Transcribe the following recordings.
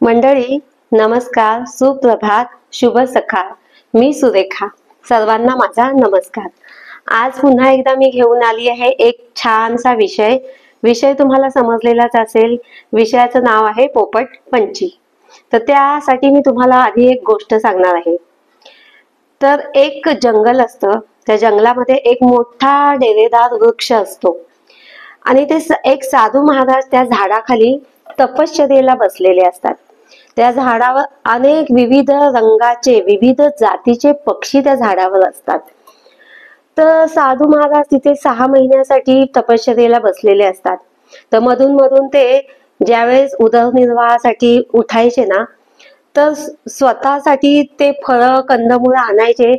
मंडळी नमस्कार, सुप्रभात, शुभ सकाळ. मी सुरेखा. सर्वांना माझा नमस्कार. आज पुन्हा एकदा मी घेऊन आली आहे एक छानसा विषय. विषय तुम्हाला समजलेलाच असेल. विषयाचं नाव आहे पोपट पंची. तर त्यासाठी मी तुम्हाला आधी एक गोष्ट सांगणार आहे. तर एक जंगल असतं. त्या जंगलामध्ये एक मोठा डेरेदार वृक्ष असतो आणि ते एक साधू महाराज त्या झाडाखाली तपश्चर्येला बसलेले असतात. त्या झाडावर अनेक विविध रंगाचे विविध जातीचे पक्षी त्या झाडावर असतात. तर साधू महाराज तिथे 6 महिन्यासाठी तपश्चर्येला बसलेले असतात. तर मधून मधून ते ज्यावेळेस उदरनिर्वाहासाठी उठायचे ना, तर स्वतःसाठी ते फळं कंदमुळं आणायचे.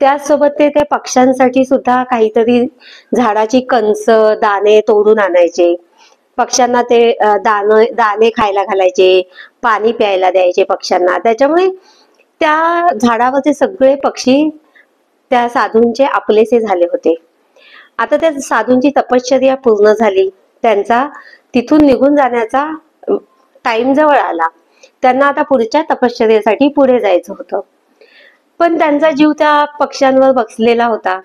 त्याचसोबत ते त्या पक्ष्यांसाठी सुद्धा काहीतरी झाडाची कंस दाणे तोडून आणायचे. पक्ष्यांना ते दाणे खायला घालायचे, पाणी प्यायला द्यायचे पक्ष्यांना. त्याच्यामुळे त्या झाडावरचे सगळे पक्षी त्या साधूंचे आपलेसे झाले होते. आता त्या साधूंची तपश्चर्या पूर्ण झाली. त्यांचा तिथून निघून जाण्याचा टाइम जवळ आला. त्यांना आता पुढच्या तपश्चर्येसाठी पुढे जायचं होतं. पण त्यांचा जीव त्या पक्ष्यांवर बसलेला होता.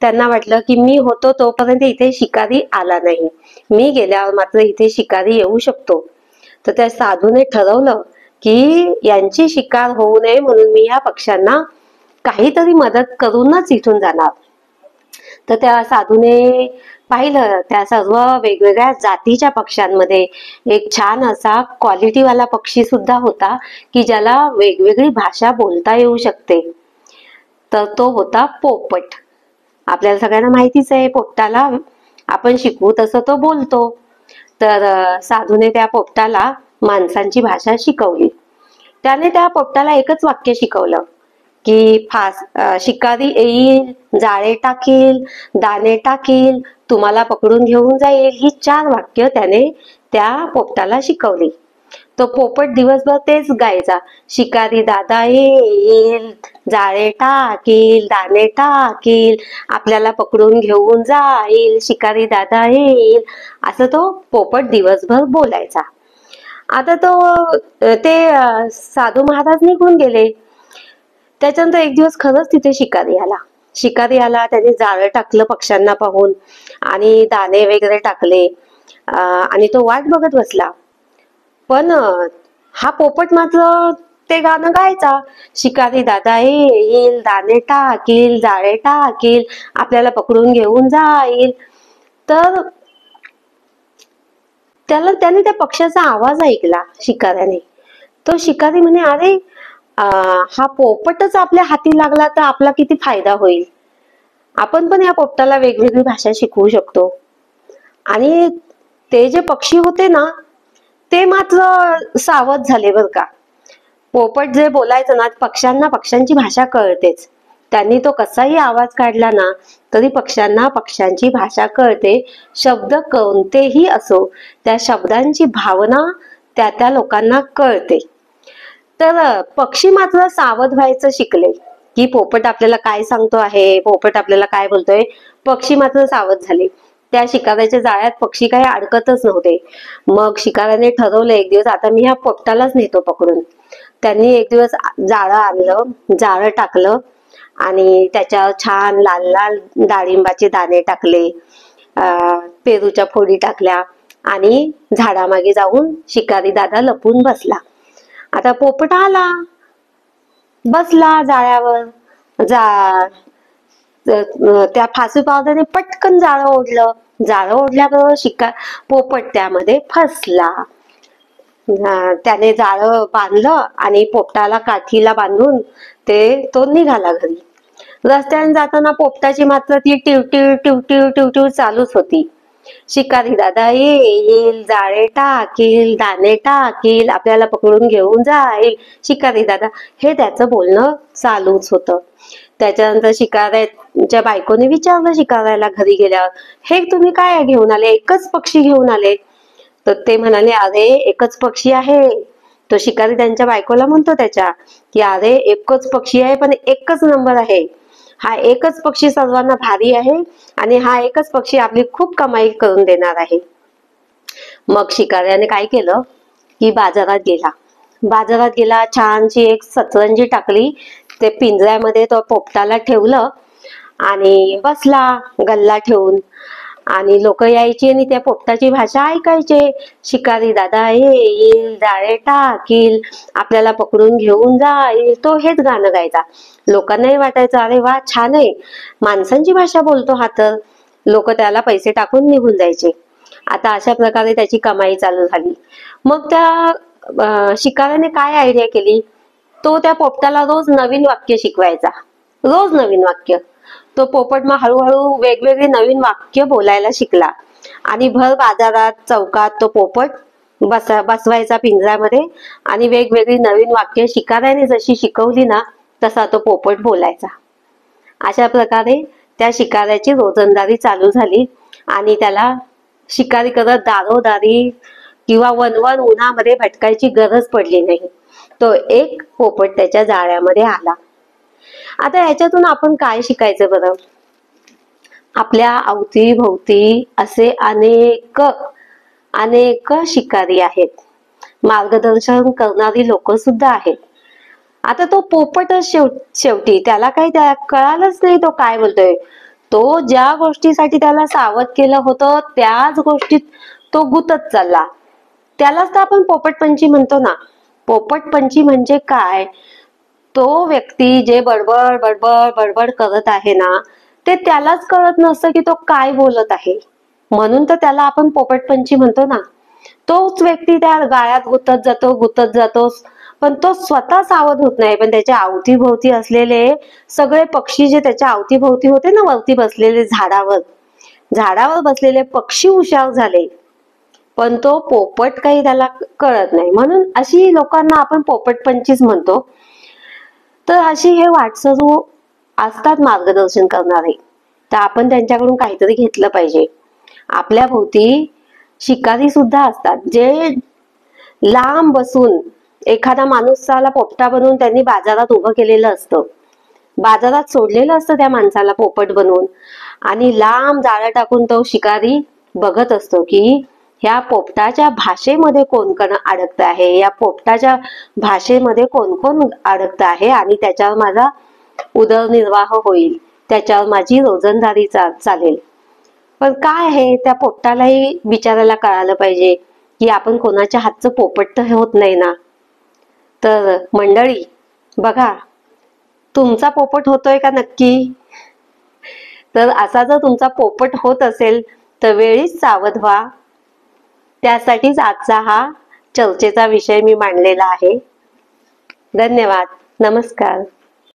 त्यांना वाटलं की मी होतो तोपर्यंत इथे शिकारी आला नाही, मी गेल्यावर मात्र इथे शिकारी येऊ शकतो. तर त्या साधूने ठरवलं की यांची शिकार होऊ नये म्हणून मी या पक्ष्यांना काहीतरी मदत करूनच इथून जाणार. तर त्या साधूने पाहिलं त्या सर्व वेगवेगळ्या जातीच्या पक्ष्यांमध्ये एक छान असा क्वालिटीवाला पक्षी सुद्धा होता की ज्याला वेगवेगळी भाषा बोलता येऊ शकते. तर तो होता पोपट. आपल्याला सगळ्यांना माहितीच आहे पोपटाला आपण शिकवू तसं तो बोलतो. तर साधूने त्या पोपटाला माणसांची भाषा शिकवली. त्याने त्या पोपटाला एकच वाक्य शिकवलं की शिकारी येईल, जाळे टाकील, दाणे टाकील, तुम्हाला पकडून घेऊन जाईल. ही 4 वाक्य त्याने त्या पोपटाला शिकवली. तो पोपट दिवसभर तेच गायचा. शिकारी दादा येईल, जाळे टाकील, दाणे टाकील, आपल्याला पकडून घेऊन जाईल, शिकारी दादा येईल, असं तो पोपट दिवसभर बोलायचा. आता ते साधू महाराज निघून गेले. त्याच्यानंतर एक दिवस खरंच तिथे शिकारी आला. त्याने जाळं टाकलं पक्ष्यांना पाहून आणि दाणे वगैरे टाकले आणि तो वाट बघत बसला. पण हा पोपट मात्र ते गाणं गायचा. शिकारी दादा येईल, दाणे टाकील, जाळे टाकील, आपल्याला पकडून घेऊन जाईल. तर त्याने त्या पक्ष्याचा आवाज ऐकला शिकाऱ्याने. तो शिकारी म्हणे, अरे हा पोपटच आपल्या हाती लागला तर आपला किती फायदा होईल. आपण पण या पोपटाला वेगवेगळी भाषा शिकवू शकतो. आणि ते जे पक्षी होते ना ते मात्र सावध झाले बर का. पोपट जे बोलायचं ना पक्ष्यांना पक्ष्यांची भाषा कळतेच. त्यांनी तो कसाही आवाज काढला ना तरी पक्ष्यांना पक्ष्यांची भाषा कळते. शब्द कोणतेही असो त्या शब्दांची भावना त्या लोकांना कळते. तर पक्षी मात्र सावध व्हायचं शिकले की पोपट आपल्याला काय सांगतो आहे, पोपट आपल्याला काय बोलतोय. पक्षी मात्र सावध झाले. त्या शिकाऱ्याच्या जाळ्यात पक्षी काही अडकतच नव्हते. मग शिकाऱ्याने ठरवलं एक दिवस आता मी ह्या पोपटालाच नेतो पकडून. त्यांनी एक दिवस जाळं आणलं, जाळं टाकलं आणि त्याच्यावर छान लाल लाल डाळिंबाचे दाणे टाकले, पेरूच्या फोडी टाकल्या आणि झाडामागे जाऊन शिकारी दादा लपून बसला. आता पोपट आला, बसला जाळ्यावर. त्या फासी पावदाने पटकन जाळं ओढलं. जाळं ओढल्याबरोबर पोपट त्यामध्ये फसला. त्याने जाळं बांधलं आणि पोपटाला काठीला बांधून तो निघाला घरी. रस्त्याने जाताना पोपटाची मात्र ती टिवटिव टिवटिव टिवटिव चालूच होती. शिकारी दादा येईल, जाळे टाकील, दाणे टाकील, आपल्याला पकडून घेऊन जाईल, शिकारी दादा, हे त्याचं बोलणं चालूच होतं. त्याच्यानंतर शिकाऱ्याच्या बायकोने विचारलं शिकाऱ्याला घरी गेल्यावर, हे तुम्ही काय घेऊन आले, एकच पक्षी घेऊन आले. तर ते म्हणाले, अरे एकच पक्षी आहे. तो शिकारी त्यांच्या बायकोला म्हणतो त्याच्या की अरे एकच पक्षी आहे पण एकच नंबर आहे. हा एकच पक्षी सर्वांना भारी आहे आणि हा एकच पक्षी आपली खूप कमाई करून देणार आहे. मग शिकाऱ्याने काय केलं की बाजारात गेला. बाजारात गेला, छानशी एक सतरंजी टाकली, ते पिंजऱ्यामध्ये तो पोपटाला ठेवलं आणि बसला गल्ला ठेवून. आणि लोक यायची आणि त्या पोपटाची भाषा ऐकायचे. शिकारी दादा येईल, जाळे टाकील, आपल्याला पकडून घेऊन जाईल, तो हेच गाणं गायचा. लोकांनाही वाटायचं अरे वा छान आहे, माणसांची भाषा बोलतो हा तर. लोक त्याला पैसे टाकून निघून जायचे. आता अशा प्रकारे त्याची कमाई चालू झाली. मग त्या शिकाऱ्याने काय आयडिया केली, तो त्या पोपटाला रोज नवीन वाक्य शिकवायचा, रोज नवीन वाक्य. तो पोपट मग हळूहळू वेगवेगळे नवीन वाक्य बोलायला शिकला आणि भर बाजारात चौकात तो पोपट बसवायचा पिंजऱ्यामध्ये आणि वेगवेगळी नवीन वाक्य शिकाऱ्याने जशी शिकवली ना तसा तो पोपट बोलायचा. अशा प्रकारे त्या शिकाऱ्याची रोजंदारी चालू झाली आणि त्याला शिकारी करत दारोदारी किंवा वनवन उन्हामध्ये भटकायची गरज पडली नाही. तो एक पोपट त्याच्या जाळ्यामध्ये आला. आता याच्यातून आपण काय शिकायचं बरं? आपल्या अवतीभोवती असे अनेक अनेक शिकारी आहेत, मार्गदर्शन करणारी लोक सुद्धा आहेत. आता तो पोपटच शेवटी त्याला काही कळालंच नाही तो काय बोलतोय. तो ज्या गोष्टीसाठी त्याला सावध केलं होतं त्याच गोष्टीत तो गुतत चालला. त्यालाच तर आपण पोपटपंची म्हणतो ना. पोपटपंची म्हणजे काय? तो व्यक्ती जे बडबड बडबड बडबड करत आहे ना ते त्यालाच कळत नसतं की तो काय बोलत आहे. म्हणून तर त्याला आपण पोपटपंची म्हणतो ना. तोच व्यक्ती त्या गाळ्यात गुतत जातो पण तो स्वतः सावध होत नाही. पण त्याच्या अवतीभोवती असलेले सगळे पक्षी जे त्याच्या अवतीभोवती होते ना, वरती बसलेले झाडावर बसलेले पक्षी हुशार झाले, पण तो पोपट काही त्याला कळत नाही. म्हणून अशी लोकांना आपण पोपटपंचीच म्हणतो. तर अशी हे वाटसरू असतात मार्गदर्शन करणारे, तर आपण त्यांच्याकडून काहीतरी घेतलं पाहिजे. आपल्या भोवती शिकारी सुद्धा असतात जे लांब बसून एखादा माणूसाला पोपटा बनवून त्यांनी बाजारात उभं केलेलं असतं, बाजारात सोडलेलं असतं त्या माणसाला पोपट बनवून, आणि लांब जाळं टाकून तो शिकारी बघत असतो की ह्या पोपटाच्या भाषेमध्ये कोण कोण अडकत आहे, या पोपटाच्या भाषेमध्ये कोण कोण अडकत आहे आणि त्याच्यावर माझा उदरनिर्वाह होईल, त्याच्यावर माझी रोजंदारी चालेल. पण काय आहे, त्या पोपटालाही बिचारायला कळालं पाहिजे की आपण कोणाच्या हातचं पोपट तर होत नाही ना. तर मंडळी बघा, तुमचा पोपट होतोय का नक्की? तर असा जर तुमचा पोपट होत असेल तर वेळीच सावध व्हा. त्यासाठीच आजचा हा चर्चेचा विषय मी मांडलेला आहे. धन्यवाद. नमस्कार.